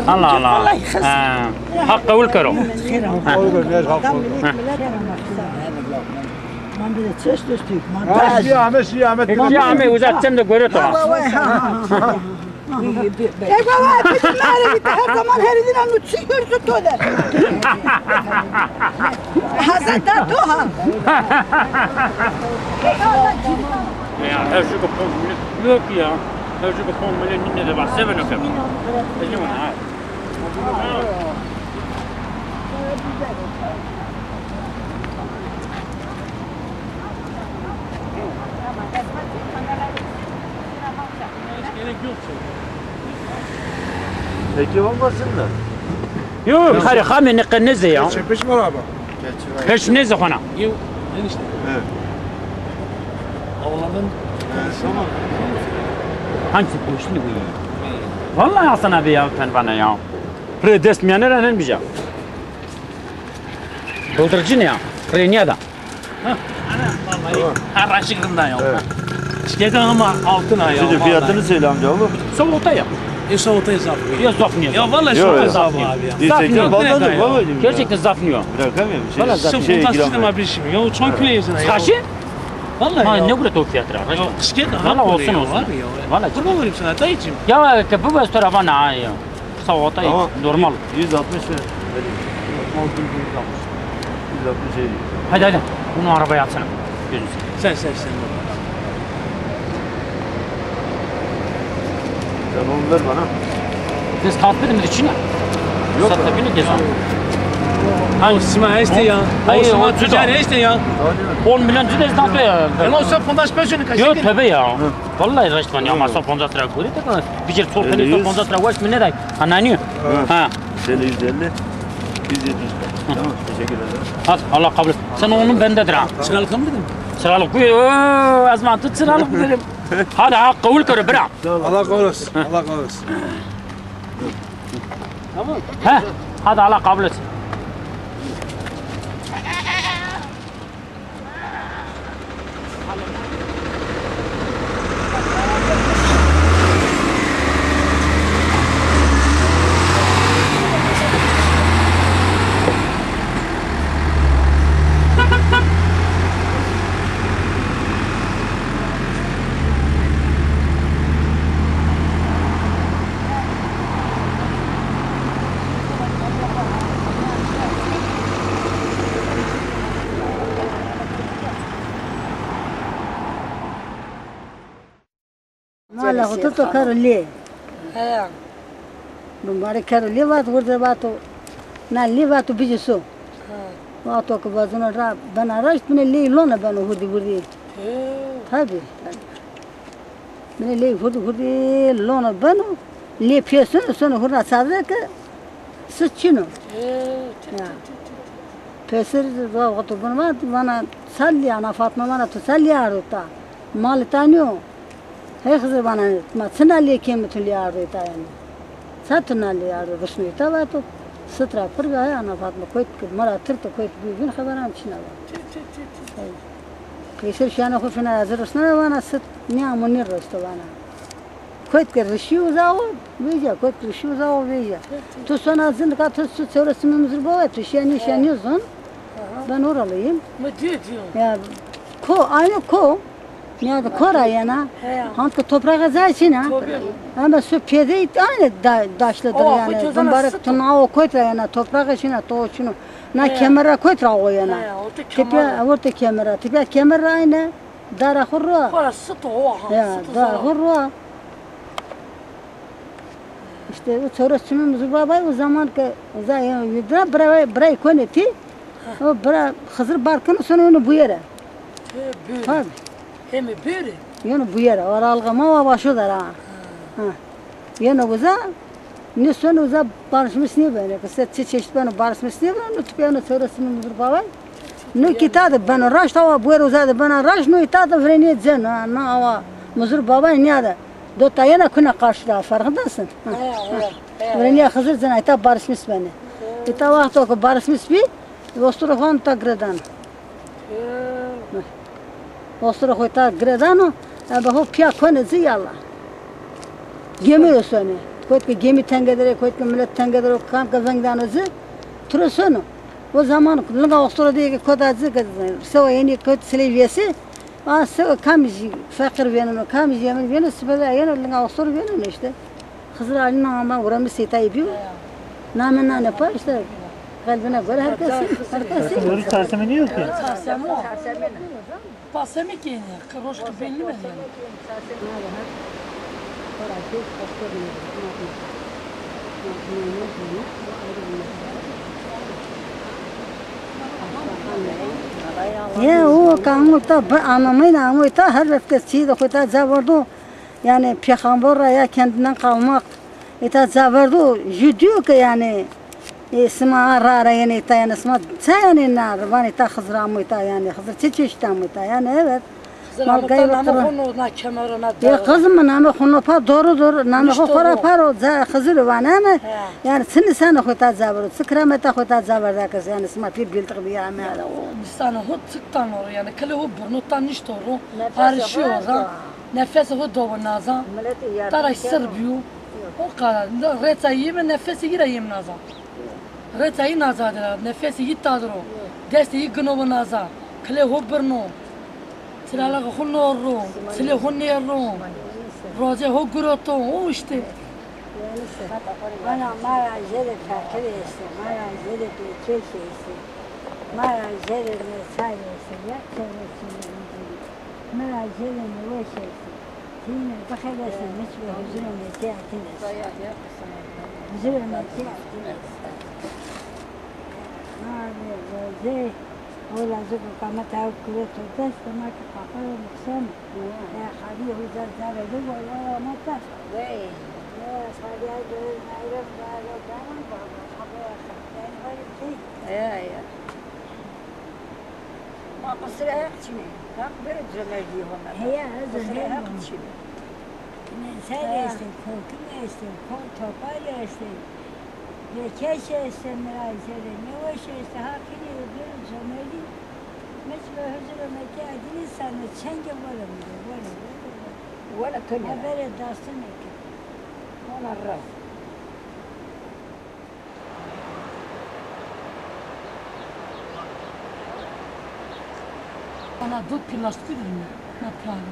الله الله حق والكرم يا عمي وزاد تم قريته Peki olmasın da. Yok, خاري خامي نقنزه يا. Çepiş var abi. Hiç neze خنا. Yok, enişte. Evet. Oğlanın Tamam. Hangisi boşluğu bu ya? Vallahi Hasan abi ya sen bana ya. Predes miyanerenin bir ya. Doldurucu ne ya? Kreniya da. her raşıkından ya. Şikayet ama altın ay ya. Şimdi fiyatını söyle amca oğlum. Soğukta ya. Soğukta hesabı. Ya zafniyor. Ya vallahi Yok, soğukta yok. hesabı abi ya. Zafniyor. Vallahi babacığım. Gerçekten zafniyor. Bırakamıyorum. Vallahi zaten. Şey Fantastik ama bir şey mi? Ya çok kilo yazın ya. Kaşı? Vallahi Ha ya. ne kadar o fiyatı Ya şikayet Vallahi ama olsun olsun. Var ya. Vallahi. Kurban olayım sana dayıcım. Ya bu bas tarafa ne ya? Soğukta ya. Tamam. Normal. 160 ver. 160 şey. Hadi. Bunu arabaya atsana. Gözünüzü. Sen. Sen onu ver bana. Biz tatbir mi içine? Yok. Sattı günü gezen. Hangi sima işte ya? Hayır, Sima o tüccar işte ya. 10 milyon cüde tatlı ya. Ben olsa fondaş personu kaçtı. Yok tabii ya. Vallahi resmen ya masa fonda tra guri de bir cer sol Öyle peni sol yüz. fonda tra wash mine dai. Anani. Ha. Şöyle 150. 170. Tamam. Teşekkür ederim. Hadi Allah kabul et. Sen onun bendedir ha. Çıralık mı dedim? Sıralık bu. Azman tut sıralık dedim. Hadi ha kabul kır bırak. Allah korusun. Allah korusun. Tamam. Ha. Hadi Allah kabul et. Mala hoto karli. Bumare karli vat vurda vato. Na li vato bijiso. Vato ko bazuna ra bana rash mine li lona bana hurdi. Tabi. Mine li hurdi lona bana. Li piyesun sonra hurna sadre ke sıçino. Pesir da vato bana salli ana Fatma bana to salli arota. Mal tanyo. هيخزر بانا ما تنالي كيم تليار تاين ساتنالي يار رسمي تاباتو سترا فرقا انا فاطمه كويت مرا ترت كويت بين خبران شنو كيسر شانو خوفنا زرسنا وانا ست نيا منير رستوانا كويت كرشيو زاو بيجا كويت كرشيو زاو بيجا تو سنا زند كا تس سورس مزر بو تشاني شانيزون بنوراليم يا كو aynı ko ya da kora yana. Hangi toprağa zaçina. Ama su piyade aynı daşlıdır yani. Zambarak tuna o koytra yana toprağa şina to şunu. Na kamera koytra o yana. Tipe orta kamera. Tipe kamera aynı. Dara hurra. Kora sıtı o. Ya dara hurra. İşte o çorasçımız baba o zaman ki zaten yudra bray koneti. O bra Hızır barkın sonra onu bu yere. Tabii. Hem böyle. Yani bu yere oralgama başı da ha. Yani uza ne son uza barışmış ne böyle? Kısa çeşit bana barışmış ne böyle? Tüpeyana çorasçımız baba. No kitado bana raş tava bu yere uza bana raş no itado vreni zen na ava Muzur baba niye de? Dota yana kuna karşıda farkındasın. Öyle niye Hızır zina ita barışmış beni. İta vakti oku barışmış bir. Vostro han ta gredan. Vostro ta gredano. Ama ho pya kone ziyalla. Gemi seni. Koyt ki gemi tengedere, koyt ki millet tengedere, kam kazandanızı. Trosunu. O zaman lunga ostro diye kodazı kazanır. Sava yeni koyt siliviyesi. Asa kamji fakir veneno, kamji yemin veneno sibela yeni lunga ostro veneno işte. Hızır alina ama uğramış sitayı bir. Namına ne pa işte. Kalbine göre herkes. Böyle terseme niye yok ki? Pasame ki kırışkı belli mi? Ya o kanunda anlamayın ama ta her vakit çiğde koyta zavardı. Yani peygamber ya kendinden kalmak. İta zavardı. Jüdiyor ki yani اسمها رارا يعني تا يعني اسمها ثاني النار واني تا خضرا ميتا يعني خضر تشتا ميتا يعني evet Zıramutan namı konu na kemerine ya kızım namı konu pa doğru namı konu paro za khızır vana yani seni sana khota zabır sıkrameta khota zabır da kız yani isma bir bildik bir amel Bisana hut sıktan or yani kale hu burnutan niş doğru arşıyor nefes hu doğru nazan taray sırbiyo o kadar retayı mı nefesi gireyim nazan retayı nazadır nefesi gittadır o desteği gnobu nazan kale hu burnu Silahla khunnoru, silah khunneru, roze ho guroto, o işte. Bana maya jele takir etse, maya jele keçe etse, maya jele ne sayı etse, ya çevresinde maya jele ne o etse. Yine bakabilirsin, hiçbir huzuruna teyakin etse. Huzuruna teyakin etse. Abi roze. ولا زوج كما تعود كويت وتست ما كقاقل مقسم يا خالي هو زاد زاد زوج ولا ما تست وين يا خالي هذا ما يعرف هذا كمان خبر يعني غير شيء يا ما قصر أختني أكبر الزمالي هم هي هذا أختني إنسان يستكون كم يستكون توقع يستكون كيش يستمر يصير نوش يستحقني وغير زمالي مش بهزر مكان دين سنة شنجة ولا كل أبدا داستنك ولا الرف أنا ضد بلاستيك ما بلان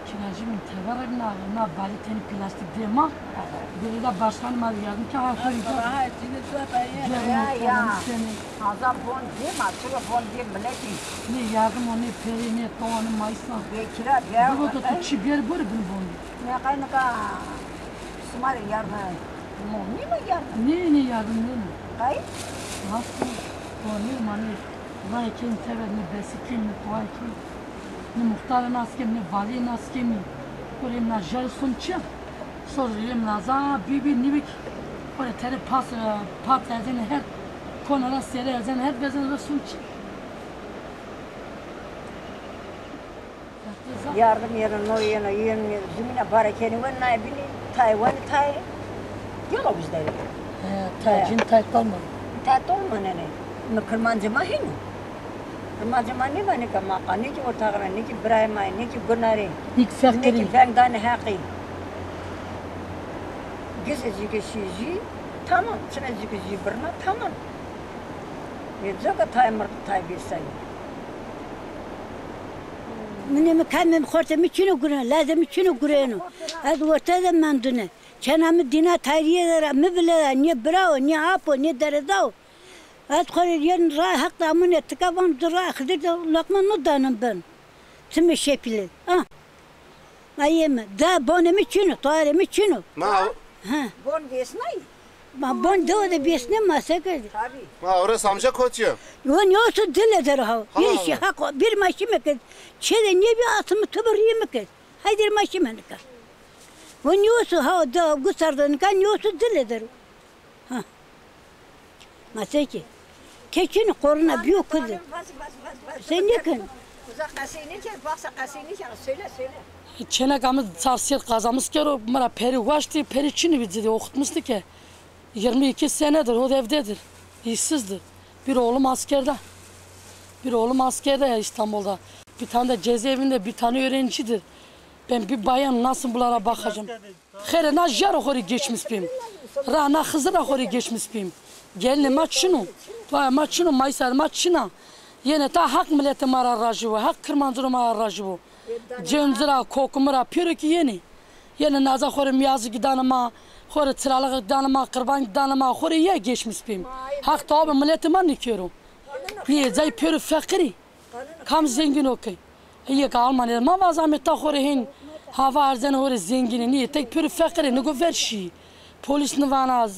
Kiracım tevarına na baliteni plastik dema. Böyle de başkan mal yardım ki hafif. Ya azam bon dema, çuva bon dem bileti. Ne yardım onu peri ne toğanı maysa. Bekira ya. Bu da çiber böyle bunu bon. Ne kaynaka smar yardım. Ne mi yardım? Ne yardım ne? Kay? Nasıl? Onu mani. Vay kim tever ne besikim ne toğay kim. Ne muhtarın askem ne valiyin askem ne. Böyle na jarsun çim. Soruyorum naza bibi nibik. Böyle tere pat yazın her konuda sere yazın her bezin rasun çim. Yardım yerin o yerin zümine barakeni ve naibini Tayvan tay. Yola bizde. Taycin taytalmadı. Taytalmadı ne? Mükırmancı mahinu. Kırmancı bana kama kani ki ortağına ne ki Ibrahim'a ne ki Gunari İlk ne fakiri. ki fengdan hakkı. Gezeci geçici tamam. Sana geçici birna tamam. Ne zaga timer taybisay. من مكان خورت ميشنو غران لازم ميشنو غرانو هذا وتذا من دونه كان من دينا تاريه مبلا ني براو ني ابو ني درداو ادخل ين را حق من تكبان درا خدت لقمه ندانم بن تم شيبل ايام دا بون ميشنو طار ميشنو ما ها بون بيسناي ما بون دو ده بيسنم ما سكر ما orası amca koçuyor. Yon yosu dille derha. Bir şey hak bir maçı mı kız? Çede niye bir atımı tıbırıyı mı kız? Haydi maçı mı kız? Yon yosu ha da gusardan kan yosu dille der. Ha. Masaki. Keçin koruna büyük kız. Sen yakın. Uzak kasayını ki baksa kasayını ki söyle. Çenegamız sarsiyet kazamız ki o bana peri ulaştı, peri Çin'i bizi okutmuştu ki. 22 senedir o evdedir, işsizdir. Bir oğlum askerde. Bir oğlum askerde ya İstanbul'da. Bir tane de cezaevinde bir tane öğrencidir. Ben bir bayan nasıl bunlara bakacağım? Hele na jara hori geçmiş bim. Rana hızıra hori geçmiş bim. Gelin maçını. Vay maçını maysar maçına. Yine ta hak milleti mara rajı bu. Hak kırmancı mara rajı bu. Cenzira kokumura pürük yeni. Yine naza hori miyazı gidanıma. Hori çıralık gidanıma, kırban gidanıma. Hori ye geçmiş bim. Hak tabi milleti man nikiyorum. Niye zay pürük fakiri. Kam zengin okey. İyi ki Almanya'da ma vazamette horihin. Hava arzen hori zengini. Niye tek pürük fakiri. Ne go verşi. Polis nivana.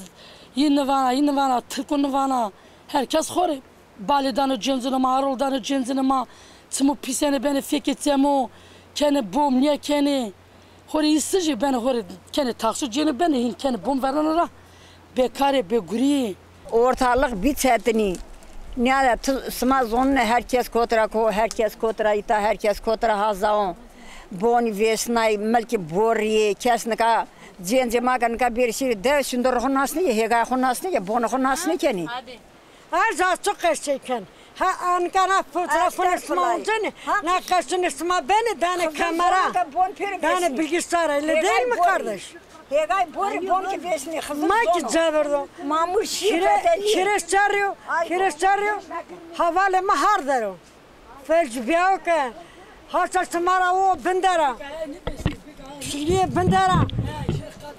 Yin nivana, Türk'ün nivana. Herkes hori. Balidanı cenzini Aroldanı cenzini Tımu piseni beni fiketsemu. Keni bum niye keni. Hori istici beni hori. Keni taksı ceni beni. Keni bum veranlara. Bekare be guri. Ortalık bitsetini. Ne sıma zonne herkes kotra ko, herkes kotra ita, herkes kotra hazaon. Boni vesnay melki bori kesnaka cenze maganka bir şey de şundur honasni hega honasni ya bon honasni keni. Her zaman çok eşeyken. Ha ankara fotoğrafını smancını, ne kaçını sma beni kamera, beni bilgisayar öyle değil mi kardeş? Hegay bon ki vesni kızım. Maki zaverdo. Mamur Kireç çarıyor. Havale mahar dero. Felç biyaoke. Haçar smara o bendera. Şiye bendera.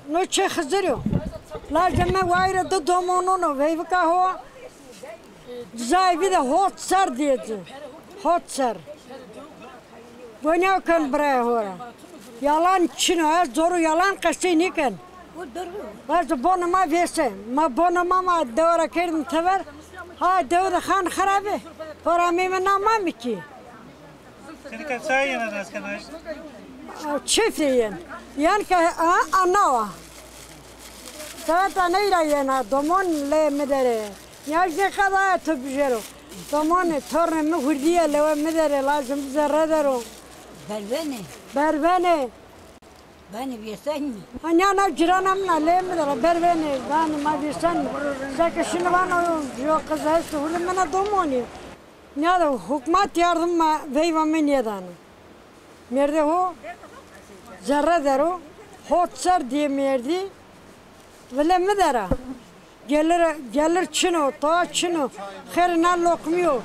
No çe xızırıyor. Lazım vayre de domonono veyvka ho. Zay bir de hot sar diyeti. Hot sar. Bonyakan buraya hora. Yalan çino her zoru yalan kaçtı niken. Her bonuma verse. Ma bonuma ma devra kerdim tever. Ha devra khan kharabe. Para mime namam ki. Seni kaç ay yana arkadaş? Çiftliğin. Yani ki anava. Zaten neyle yana domon le medere. Yazı kadar topjero. Domon torne mi hurdiye le medere lazım zerredero. Berbene. Beni versen mi? Ana ciranamla le medere berbene. Ben ma versen. Sakışını bana yok kız hasta. Hurda bana domoni. Ne de hükümet yardım veyva menyedan. Nerede o? Zerredero. Hotsar diye merdi. Vele medere. Gelir çino, ta çino. Her ne lokmuyor.